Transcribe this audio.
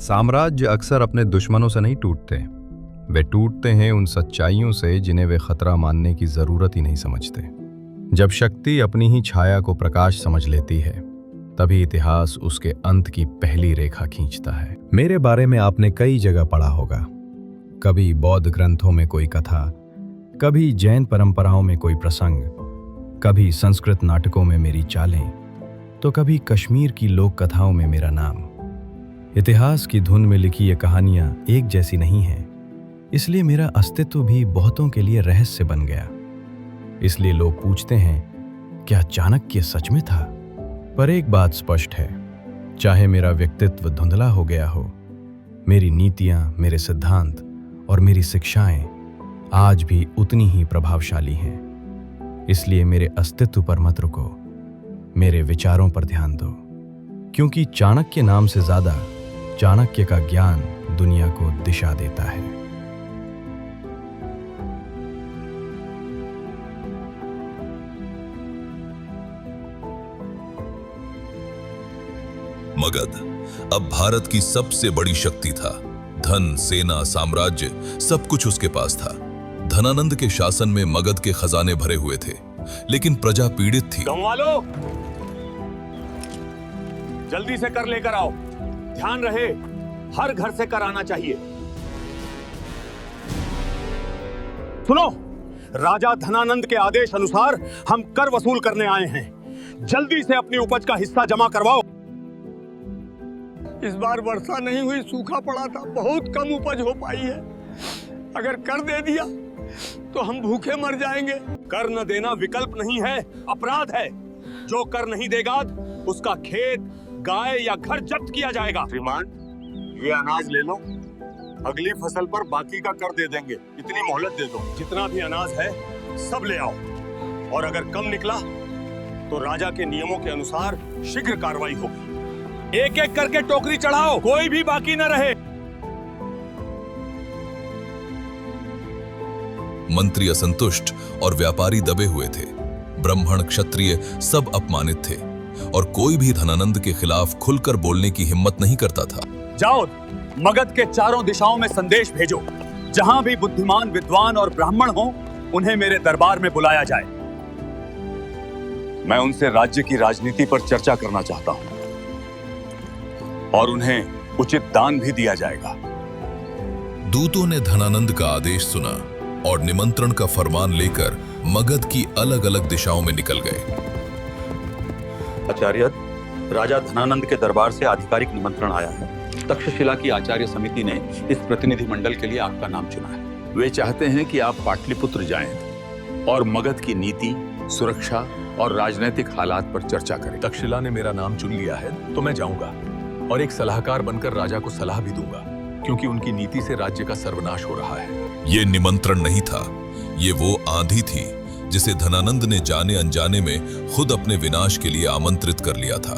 साम्राज्य अक्सर अपने दुश्मनों से नहीं टूटते, वे टूटते हैं उन सच्चाइयों से जिन्हें वे खतरा मानने की जरूरत ही नहीं समझते। जब शक्ति अपनी ही छाया को प्रकाश समझ लेती है, तभी इतिहास उसके अंत की पहली रेखा खींचता है। मेरे बारे में आपने कई जगह पढ़ा होगा, कभी बौद्ध ग्रंथों में कोई कथा, कभी जैन परंपराओं में कोई प्रसंग, कभी संस्कृत नाटकों में मेरी चालें, तो कभी कश्मीर की लोक कथाओं में मेरा नाम। इतिहास की धुन में लिखी ये कहानियां एक जैसी नहीं हैं, इसलिए मेरा अस्तित्व भी बहुतों के लिए रहस्य बन गया। इसलिए लोग पूछते हैं, क्या चाणक्य सच में था? पर एक बात स्पष्ट है, चाहे मेरा व्यक्तित्व धुंधला हो गया हो, मेरी नीतियां, मेरे सिद्धांत और मेरी शिक्षाएं आज भी उतनी ही प्रभावशाली हैं। इसलिए मेरे अस्तित्व पर मत रुको, मेरे विचारों पर ध्यान दो, क्योंकि चाणक्य नाम से ज्यादा चाणक्य का ज्ञान दुनिया को दिशा देता है। मगध अब भारत की सबसे बड़ी शक्ति था। धन, सेना, साम्राज्य सब कुछ उसके पास था। धनानंद के शासन में मगध के खजाने भरे हुए थे, लेकिन प्रजा पीड़ित थी। गांव वालों, जल्दी से कर लेकर आओ। ध्यान रहे, हर घर से कर आना चाहिए। सुनो, राजा धनानंद के आदेश अनुसार हम कर वसूल करने आए हैं। जल्दी से अपनी उपज का हिस्सा जमा करवाओ। इस बार वर्षा नहीं हुई, सूखा पड़ा था, बहुत कम उपज हो पाई है। अगर कर दे दिया तो हम भूखे मर जाएंगे। कर न देना विकल्प नहीं है, अपराध है। जो कर नहीं देगा उसका खेत, गाय या घर जब्त किया जाएगा। श्रीमान, ये अनाज ले लो, अगली फसल पर बाकी का कर दे देंगे। इतनी मोहलत दे दो। जितना भी अनाज है सब ले आओ, और अगर कम निकला तो राजा के नियमों के अनुसार शीघ्र कार्रवाई होगी। एक एक करके टोकरी चढ़ाओ, कोई भी बाकी न रहे। मंत्री असंतुष्ट और व्यापारी दबे हुए थे। ब्राह्मण, क्षत्रिय सब अपमानित थे और कोई भी धनानंद के खिलाफ खुलकर बोलने की हिम्मत नहीं करता था। जाओ, मगध के चारों दिशाओं में संदेश भेजो। जहां भी बुद्धिमान, विद्वान और ब्राह्मण हो, उन्हें मेरे दरबार में बुलाया जाए। मैं उनसे राज्य की राजनीति पर चर्चा करना चाहता हूं, और उन्हें उचित दान भी दिया जाएगा। दूतों ने धनानंद का आदेश सुना और निमंत्रण का फरमान लेकर मगध की अलग अलग दिशाओं में निकल गए। आचार्य, राजा धनानंद के दरबार से आधिकारिक निमंत्रण आया है। तक्षशिला की आचार्य समिति ने इस प्रतिनिधि मंडल के लिए आपका नाम चुना है। वे चाहते हैं कि आप पाटलिपुत्र जाएं और मगध की नीति, सुरक्षा और राजनीतिक हालात पर चर्चा करें। तक्षशिला ने मेरा नाम चुन लिया है तो मैं जाऊंगा और एक सलाहकार बनकर राजा को सलाह भी दूंगा, क्योंकि उनकी नीति से राज्य का सर्वनाश हो रहा है। ये निमंत्रण नहीं था, ये वो आंधी थी जिसे धनानंद ने जाने अनजाने में खुद अपने विनाश के लिए आमंत्रित कर लिया था।